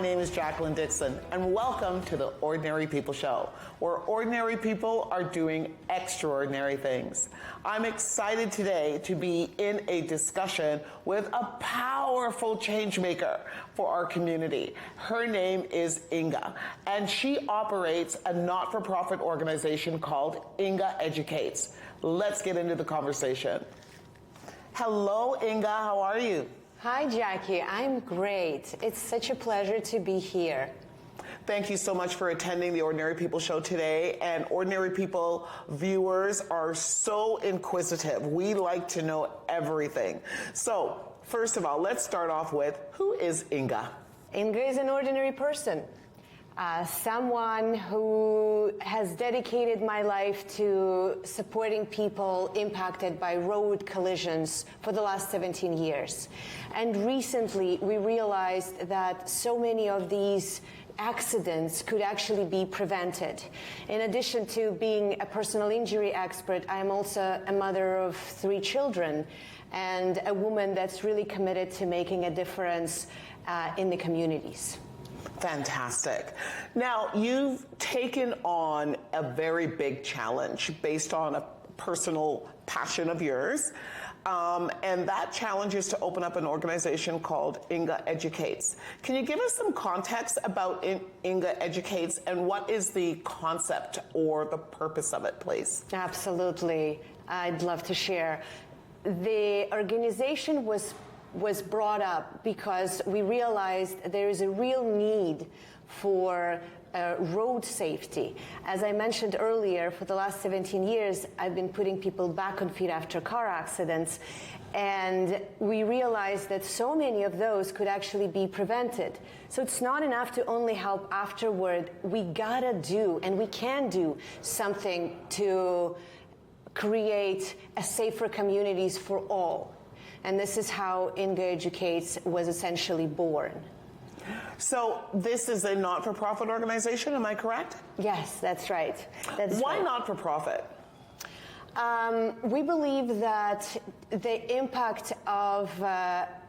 name is Jacqueline Dixon, and welcome to the Ordinary People Show, where ordinary people are doing extraordinary things. I'm excited today to be in a discussion with a powerful change maker for our community. Her name is Inga, and she operates a not-for-profit organization called Inga Educates. Let's get into the conversation. Hello, Inga, how are you? Hi, Jackie. I'm great. It's such a pleasure to be here. Thank you so much for attending the Ordinary People Show today. And Ordinary People viewers are so inquisitive. We like to know everything. So, first of all, let's start off with, who is Inga? Inga is an ordinary person. Someone who has dedicated my life to supporting people impacted by road collisions for the last 17 years. And recently we realized that so many of these accidents could actually be prevented. In addition to being a personal injury expert, I am also a mother of 3 children and a woman that's really committed to making a difference in the communities. Fantastic. Now, you've taken on a very big challenge based on a personal passion of yours, and that challenge is to open up an organization called Inga Educates. Can you give us some context about Inga Educates and what is the concept or the purpose of it, please? Absolutely. I'd love to share. The organization was brought up because we realized there is a real need for road safety. As I mentioned earlier, for the last 17 years, I've been putting people back on feet after car accidents, and we realized that so many of those could actually be prevented. So it's not enough to only help afterward. We gotta do, and we can do something to create a safer communities for all. And this is how Inga Educates was essentially born. So this is a not-for-profit organization, am I correct? Yes, that's right. Why not-for-profit? We believe that the impact of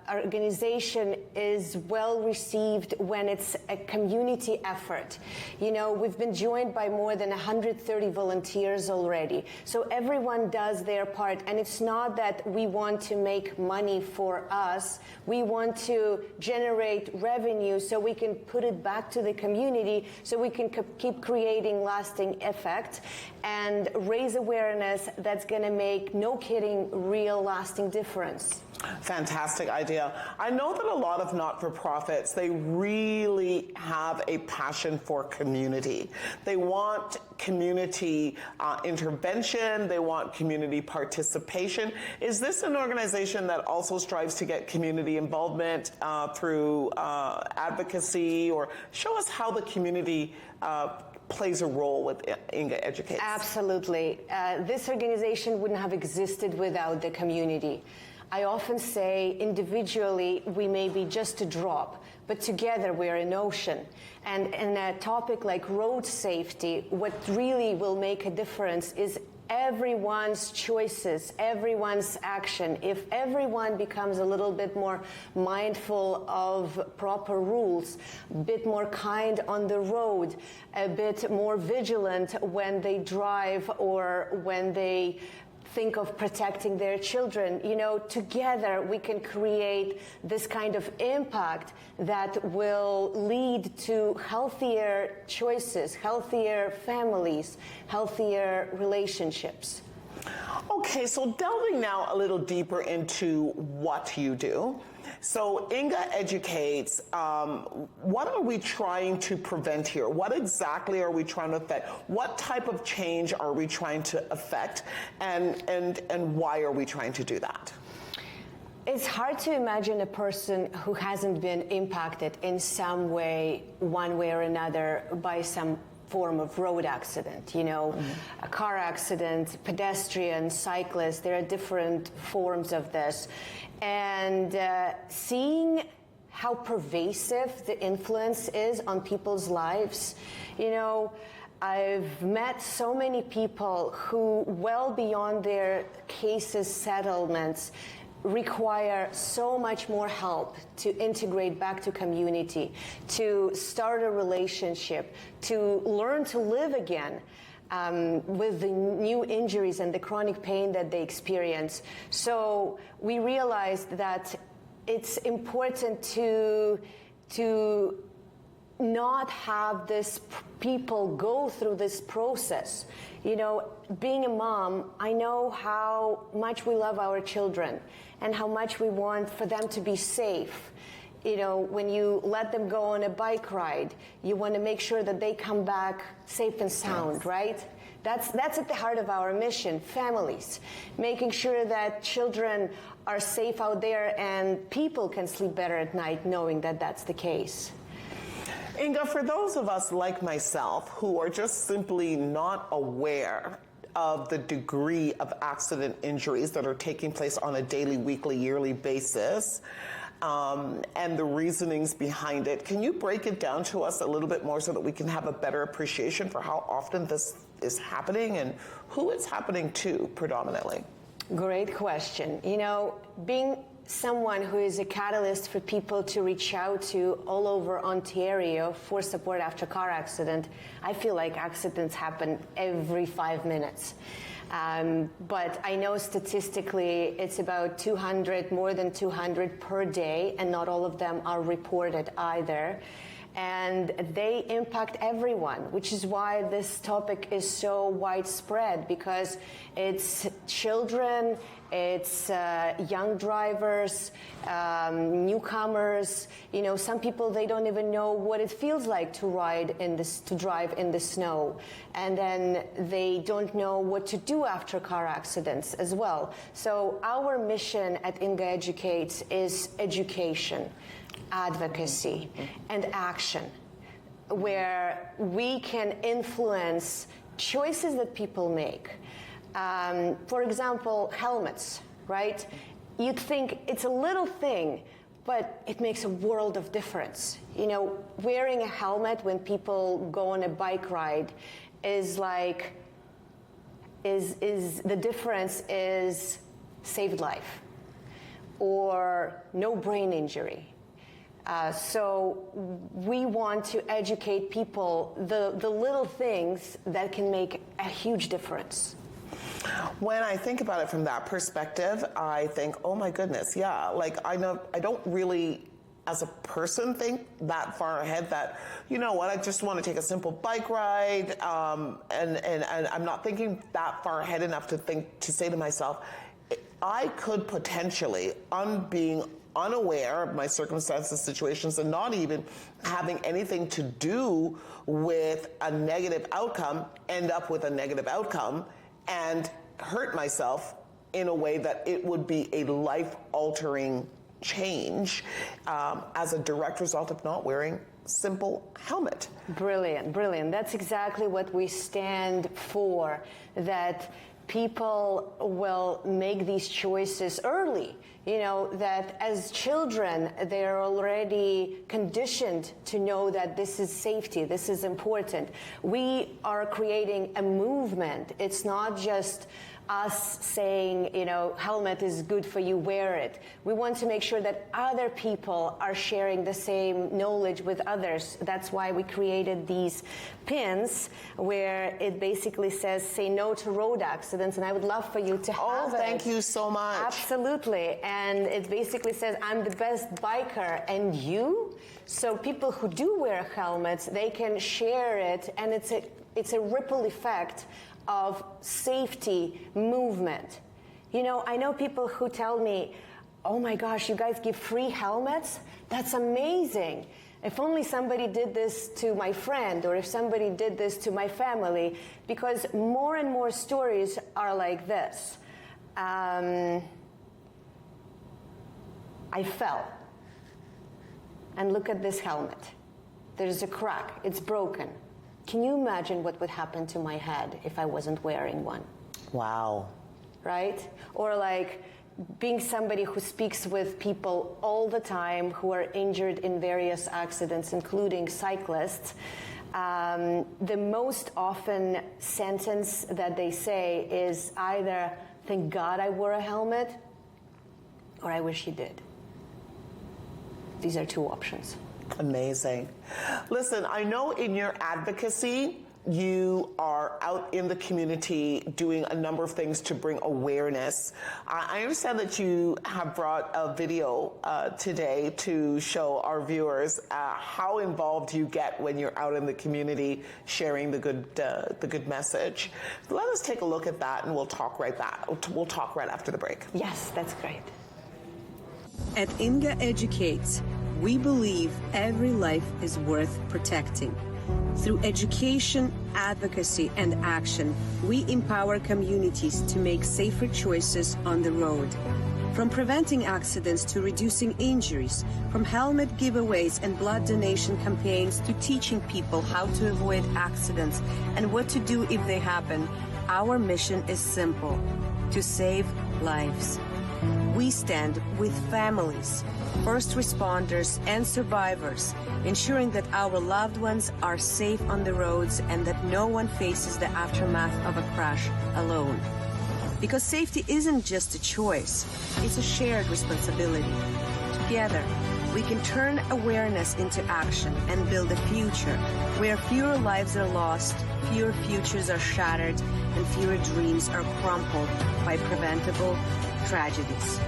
our organization is well received when it's a community effort. You know, we've been joined by more than 130 volunteers already. So everyone does their part, and it's not that we want to make money for us. We want to generate revenue so we can put it back to the community, so we can keep creating lasting effect and raise awareness that's going to make, no kidding, real lasting difference. Fantastic idea. I know that a lot of not-for-profits, they really have a passion for community. They want community intervention. They want community participation. Is this an organization that also strives to get community involvement through advocacy? Or show us how the community plays a role with Inga Educates. Absolutely. This organization wouldn't have existed without the community. I often say individually we may be just a drop, but together we're an ocean. And in a topic like road safety, what really will make a difference is everyone's choices, everyone's action. If everyone becomes a little bit more mindful of proper rules, a bit more kind on the road, a bit more vigilant when they drive or when they think of protecting their children, you know, together we can create this kind of impact that will lead to healthier choices, healthier families, healthier relationships. Okay, so delving now a little deeper into what you do. So Inga Educates, what are we trying to prevent here? What exactly are we trying to affect? What type of change are we trying to affect, and why are we trying to do that? It's hard to imagine a person who hasn't been impacted in some way, one way or another, by some form of road accident, you know, a car accident, pedestrians, cyclists, there are different forms of this. And seeing how pervasive the influence is on people's lives, you know, I've met so many people who, well beyond their cases settlements, require so much more help to integrate back to community, to start a relationship, to learn to live again with the new injuries and the chronic pain that they experience. So we realized that it's important to not have this people go through this process. You know, being a mom, I know how much we love our children and how much we want for them to be safe. You know, when you let them go on a bike ride, you want to make sure that they come back safe and sound, right? That's at the heart of our mission, families, making sure that children are safe out there and people can sleep better at night knowing that that's the case. Inga, for those of us like myself who are just simply not aware of the degree of accident injuries that are taking place on a daily, weekly, yearly basis, and the reasonings behind it, can you break it down to us a little bit more so that we can have a better appreciation for how often this is happening and who it's happening to predominantly? Great question. You know, being someone who is a catalyst for people to reach out to all over Ontario for support after car accident, I feel like accidents happen every 5 minutes. But I know statistically it's about 200, more than 200 per day, and not all of them are reported either. And they impact everyone, which is why this topic is so widespread, because it's children, it's young drivers, newcomers. You know, some people, they don't even know what it feels like to drive in the snow, and then they don't know what to do after car accidents as well. So our mission at Inga Educates is education, advocacy, and action, where we can influence choices that people make. For example, helmets, right? You'd think it's a little thing, but it makes a world of difference. You know, wearing a helmet when people go on a bike ride is like, the difference is saved life or no brain injury. So we want to educate people the little things that can make a huge difference. When I think about it from that perspective, I think, oh my goodness, yeah, like I don't really, as a person, think that far ahead that, you know what, I just want to take a simple bike ride, and I'm not thinking that far ahead enough to say to myself, I could potentially, being unaware of my circumstances, situations, and not even having anything to do with a negative outcome, end up with a negative outcome and hurt myself in a way that it would be a life-altering change as a direct result of not wearing simple helmet. Brilliant, brilliant. That's exactly what we stand for, that people will make these choices early. You know, that as children, they're already conditioned to know that this is safety, this is important. We are creating a movement. It's not just us saying, you know, helmet is good for you, wear it. We want to make sure that other people are sharing the same knowledge with others. That's why we created these pins where it basically says, say no to road accidents, and I would love for you to have it. Oh, thank you so much. Absolutely. And it basically says, I'm the best biker, and you? So people who do wear helmets, they can share it, and it's a ripple effect of safety movement. You know, I know people who tell me, oh my gosh, you guys give free helmets? That's amazing. If only somebody did this to my friend, or if somebody did this to my family, because more and more stories are like this. I fell, and look at this helmet. There's a crack, it's broken. Can you imagine what would happen to my head if I wasn't wearing one? Wow. Right? Or like being somebody who speaks with people all the time who are injured in various accidents, including cyclists, the most often sentence that they say is either, thank God I wore a helmet, or I wish you did. These are two options. Amazing. Listen, I know in your advocacy, you are out in the community doing a number of things to bring awareness. I understand that you have brought a video today to show our viewers how involved you get when you're out in the community sharing the good message. Let us take a look at that, and we'll talk right after the break. Yes, that's great. At Inga Educates, we believe every life is worth protecting. Through education, advocacy, and action, we empower communities to make safer choices on the road. From preventing accidents to reducing injuries, from helmet giveaways and blood donation campaigns to teaching people how to avoid accidents and what to do if they happen, our mission is simple: to save lives. We stand with families, first responders, and survivors, ensuring that our loved ones are safe on the roads and that no one faces the aftermath of a crash alone. Because safety isn't just a choice, it's a shared responsibility. Together, we can turn awareness into action and build a future where fewer lives are lost, fewer futures are shattered, and fewer dreams are crumpled by preventable tragedies.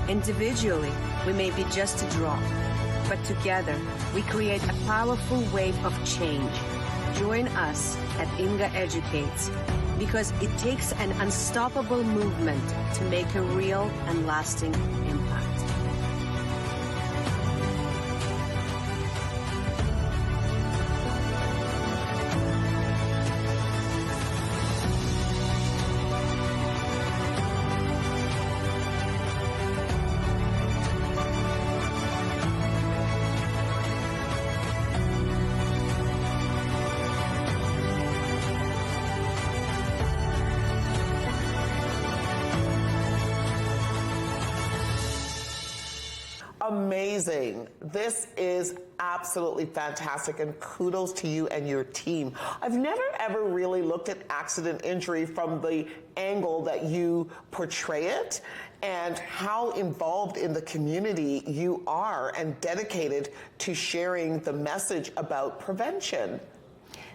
Individually, we may be just a drop, but together, we create a powerful wave of change. Join us at Inga Educates, because it takes an unstoppable movement to make a real and lasting impact. Amazing. This is absolutely fantastic, and kudos to you and your team. I've never ever really looked at accident injury from the angle that you portray it, and how involved in the community you are and dedicated to sharing the message about prevention.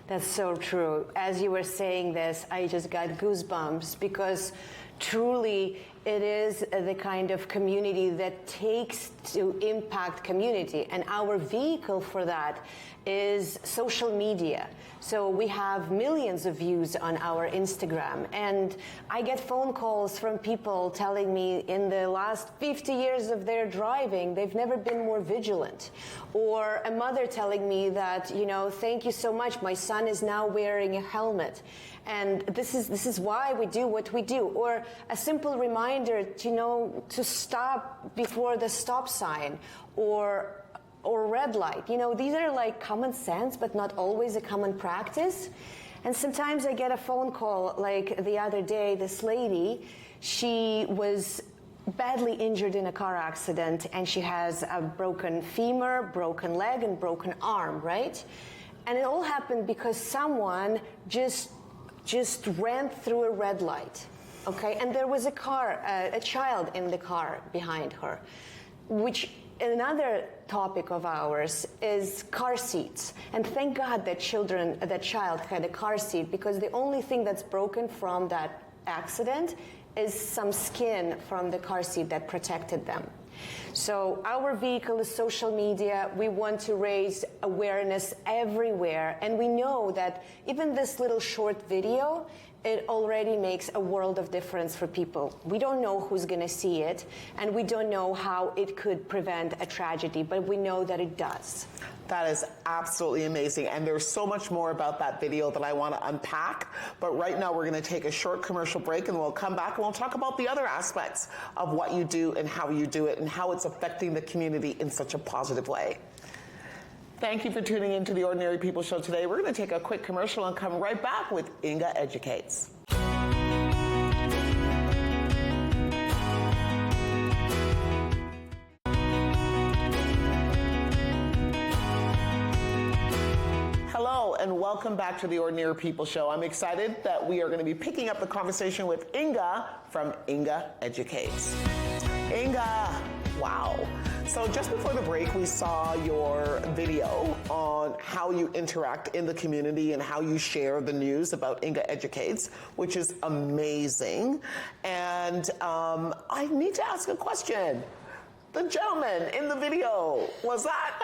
That's so true. As you were saying this, I just got goosebumps, because truly it is the kind of community that takes to impact community, and our vehicle for that is social media. So we have millions of views on our Instagram, and I get phone calls from people telling me in the last 50 years of their driving, they've never been more vigilant. Or a mother telling me that, you know, thank you so much, my son is now wearing a helmet. And this is why we do what we do. Or a simple reminder to, you know, to stop before the stop sign, or red light. You know, these are like common sense, but not always a common practice. And sometimes I get a phone call, like the other day, this lady, she was badly injured in a car accident, and she has a broken femur, broken leg, and broken arm, right? And it all happened because someone just ran through a red light, okay? And there was a child in the car behind her, which another topic of ours is car seats. And thank God that child had a car seat, because the only thing that's broken from that accident is some skin from the car seat that protected them. So our vehicle is social media. We want to raise awareness everywhere. And we know that even this little short video, it already makes a world of difference for people. We don't know who's going to see it, and we don't know how it could prevent a tragedy, but we know that it does. That is absolutely amazing. And there's so much more about that video that I want to unpack. But right now we're going to take a short commercial break, and we'll come back and we'll talk about the other aspects of what you do and how you do it and how it's affecting the community in such a positive way. Thank you for tuning in to the Ordinary People Show today. We're going to take a quick commercial and come right back with Inga Educates. Hello and welcome back to the Ordinary People Show. I'm excited that we are going to be picking up the conversation with Inga from Inga Educates. Inga, wow. So just before the break, we saw your video on how you interact in the community and how you share the news about Inga Educates, which is amazing. And I need to ask a question. The gentleman in the video, was that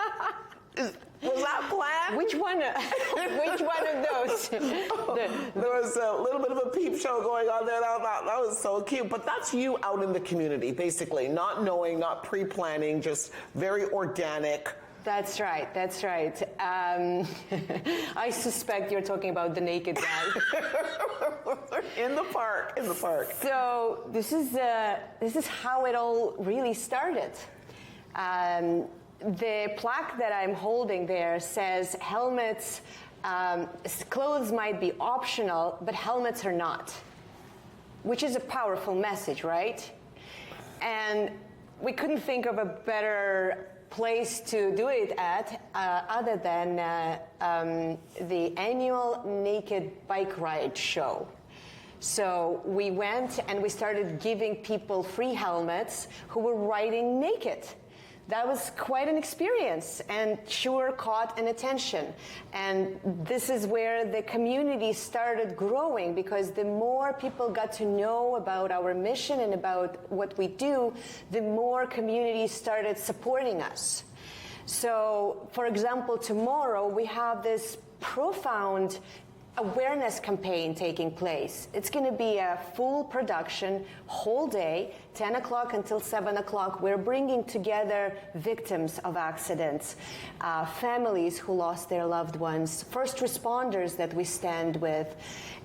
planned? Which one? Which one of those? There was a little bit of a peep show going on there. That was so cute. But that's you out in the community, basically, not knowing, not pre-planning, just very organic. That's right. That's right. I suspect you're talking about the naked guy. In the park. So this is how it all really started. The plaque that I'm holding there says helmets, clothes might be optional, but helmets are not, which is a powerful message, right? And we couldn't think of a better place to do it at other than the annual Naked Bike Ride show. So we went and we started giving people free helmets who were riding naked. That was quite an experience and sure caught an attention. And this is where the community started growing, because the more people got to know about our mission and about what we do, the more communities started supporting us. So, for example, tomorrow we have this profound awareness campaign taking place. It's going to be a full production, whole day, 10 o'clock until 7 o'clock. We're bringing together victims of accidents, families who lost their loved ones, first responders that we stand with.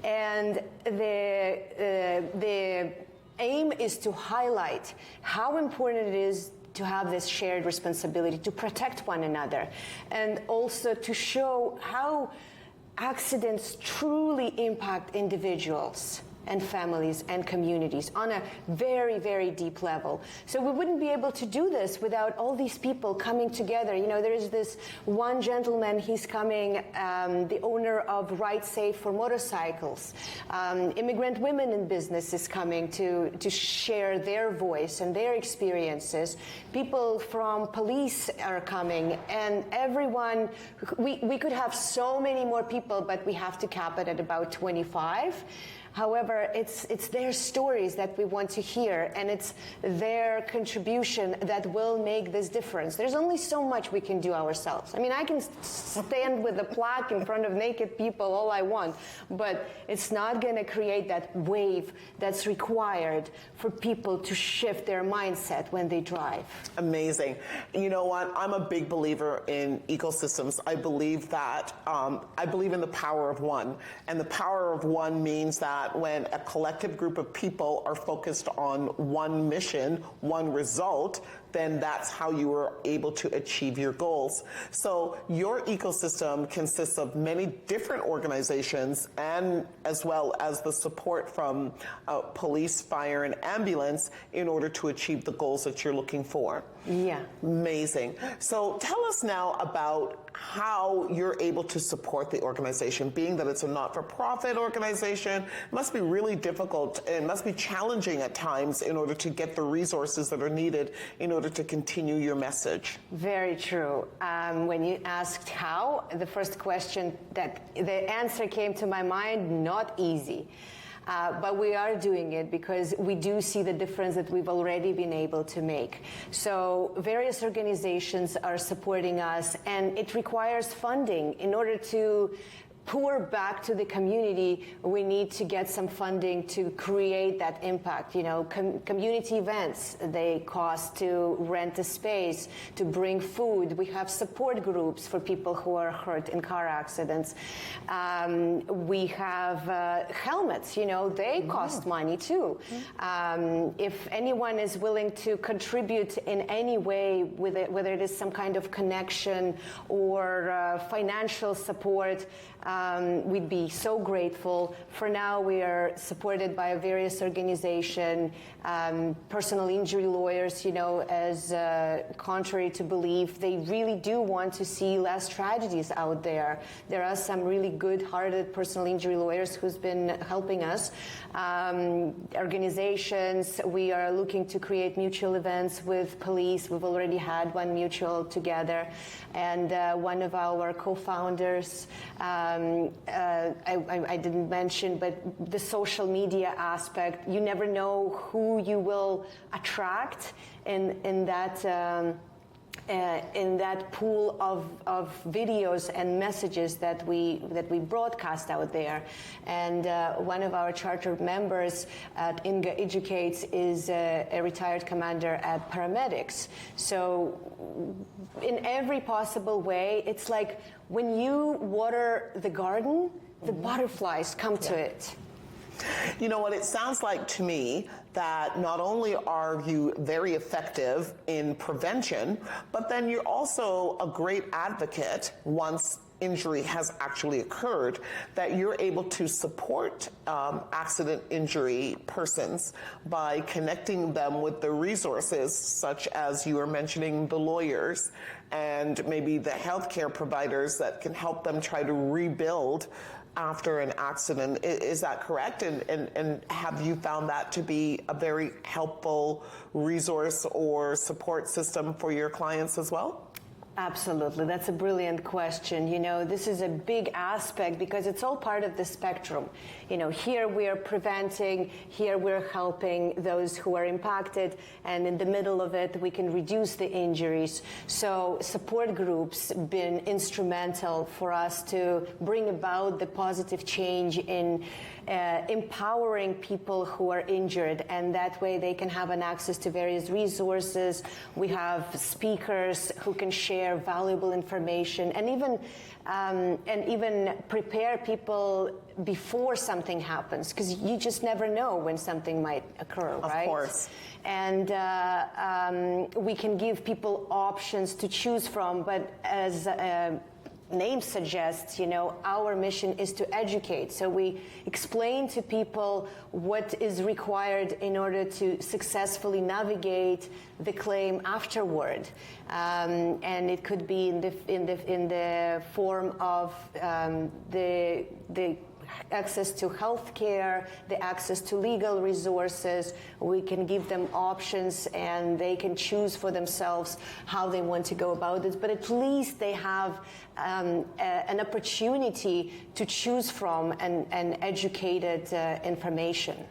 And the aim is to highlight how important it is to have this shared responsibility to protect one another, and also to show how accidents truly impact individuals and families and communities on a very, very deep level. So we wouldn't be able to do this without all these people coming together. You know, there is this one gentleman, he's coming, the owner of Ride Safe for motorcycles. Immigrant Women in Business is coming to share their voice and their experiences. People from police are coming, and everyone, we could have so many more people, but we have to cap it at about 25. However, it's their stories that we want to hear, and it's their contribution that will make this difference. There's only so much we can do ourselves. I mean, I can stand with a plaque in front of naked people all I want, but it's not going to create that wave that's required for people to shift their mindset when they drive. Amazing. You know what? I'm a big believer in ecosystems. I believe that, I believe in the power of one. And the power of one means that when a collective group of people are focused on one mission, one result, then that's how you are able to achieve your goals. So your ecosystem consists of many different organizations, and as well as the support from police, fire, and ambulance in order to achieve the goals that you're looking for. Yeah. Amazing. So tell us now about how you're able to support the organization. Being that it's a not-for-profit organization, it must be really difficult and must be challenging at times in order to get the resources that are needed in order to continue your message. Very true. When you asked how, the first question, the answer came to my mind, not easy. But we are doing it because we do see the difference that we've already been able to make. So various organizations are supporting us, and it requires funding. In order to pour back to the community, we need to get some funding to create that impact. You know, community events, they cost to rent a space, to bring food. We have support groups for people who are hurt in car accidents. We have helmets, you know, they cost money too. If anyone is willing to contribute in any way, whether it is some kind of connection or financial support, we'd be so grateful. For now, we are supported by various organizations, personal injury lawyers, as contrary to belief, they really do want to see less tragedies out there. There are some really good-hearted personal injury lawyers who's been helping us. Organizations, we are looking to create mutual events with police. We've already had one mutual together. And one of our co-founders, I didn't mention, but the social media aspect, you never know who you will attract in that pool of videos and messages that we broadcast out there. And one of our charter members at Inga Educates is a retired commander at paramedics. So in every possible way, it's like when you water the garden, the butterflies come to it. You know what, it sounds like to me that not only are you very effective in prevention, but then you're also a great advocate once injury has actually occurred, that you're able to support accident injury persons by connecting them with the resources, such as you were mentioning the lawyers and maybe the healthcare providers that can help them try to rebuild after an accident. Is that correct? And have you found that to be a very helpful resource or support system for your clients as well? Absolutely. That's a brilliant question. This is a big aspect because it's all part of the spectrum. Here we're preventing, here we're helping those who are impacted, and in the middle of it, we can reduce the injuries. So support groups been instrumental for us to bring about the positive change in empowering people who are injured, and that way they can have an access to various resources. We have speakers who can share valuable information and even prepare people before something happens, because you just never know when something might occur, right? Of course. And we can give people options to choose from, but as name suggests, our mission is to educate. So we explain to people what is required in order to successfully navigate the claim afterward, and it could be in the form of the access to health care, the access to legal resources. We can give them options and they can choose for themselves how they want to go about it, but at least they have an opportunity to choose from and educated information.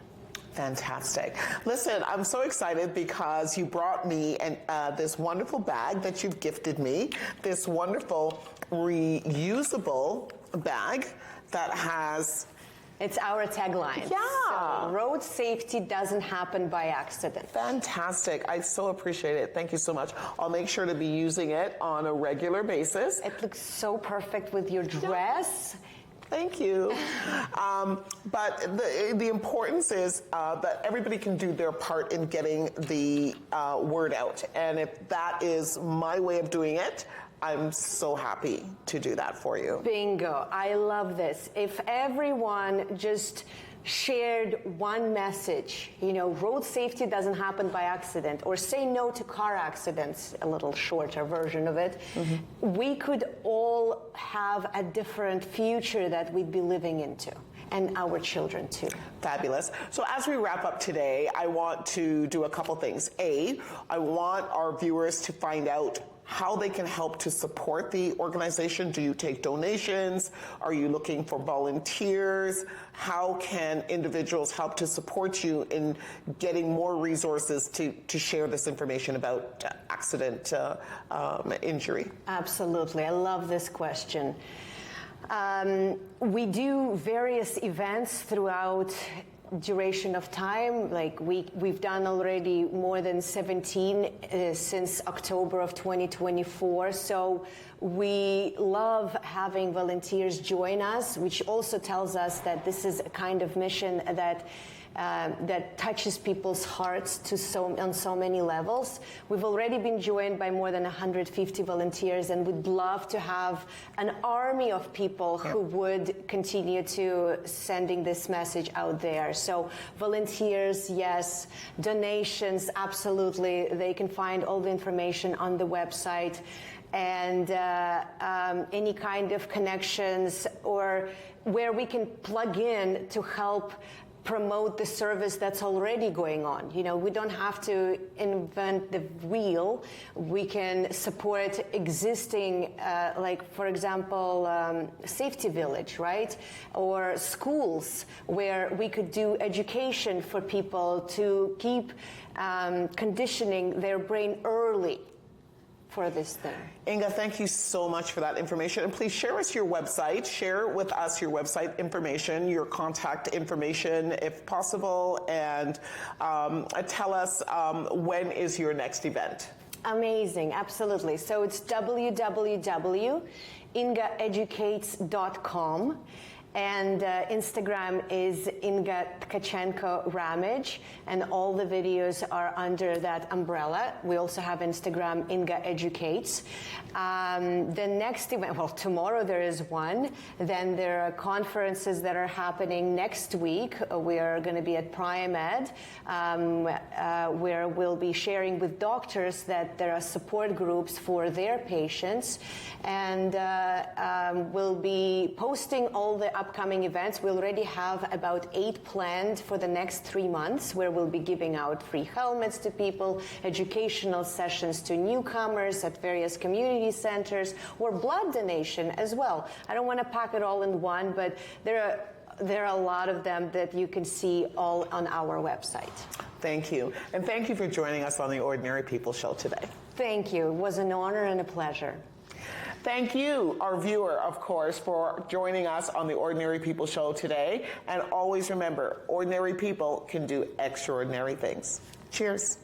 Fantastic. Listen, I'm so excited because you brought me this wonderful bag that you've gifted me, this wonderful reusable bag that has... It's our tagline. Yeah. So, road safety doesn't happen by accident. Fantastic. I so appreciate it. Thank you so much. I'll make sure to be using it on a regular basis. It looks so perfect with your dress. Thank you. But the importance is that everybody can do their part in getting the word out. And if that is my way of doing it, I'm so happy to do that for you. Bingo. I love this. If everyone just shared one message, road safety doesn't happen by accident, or say no to car accidents, a little shorter version of it, we could all have a different future that we'd be living into, and our children too. Fabulous. So as we wrap up today, I want to do a couple things. I want our viewers to find out how they can help to support the organization. Do you take donations? Are you looking for volunteers? How can individuals help to support you in getting more resources to share this information about accident injury? Absolutely. I love this question. We do various events throughout duration of time, like we've done already more than 17 since October of 2024. So we love having volunteers join us, which also tells us that this is a kind of mission that touches people's hearts on so many levels. We've already been joined by more than 150 volunteers, and would love to have an army of people who would continue to sending this message out there. So volunteers, yes. Donations, absolutely. They can find all the information on the website. And any kind of connections or where we can plug in to help promote the service that's already going on. You know, we don't have to invent the wheel. We can support existing, like, for example, Safety Village, right? Or schools where we could do education for people to keep conditioning their brain early for this thing. Inga, thank you so much for that information. And please share us your website. Share with us your website information, your contact information, if possible, and tell us when is your next event. Amazing, absolutely. So it's www.ingaeducates.com. And Instagram is Inga Tkachenko Ramage, and all the videos are under that umbrella. We also have Instagram, Inga Educates. The next event, well, tomorrow there is one. Then there are conferences that are happening next week. We are going to be at PrimeEd, where we'll be sharing with doctors that there are support groups for their patients. And we'll be posting all the upcoming events. We already have about 8 planned for the next 3 months, where we'll be giving out free helmets to people, educational sessions to newcomers at various community centers, or blood donation as well. I don't want to pack it all in one, but there are a lot of them that you can see all on our website. Thank you. And thank you for joining us on the Ordinary People Show today. Thank you. It was an honor and a pleasure. Thank you, our viewer, of course, for joining us on the Ordinary People Show today. And always remember, ordinary people can do extraordinary things. Cheers.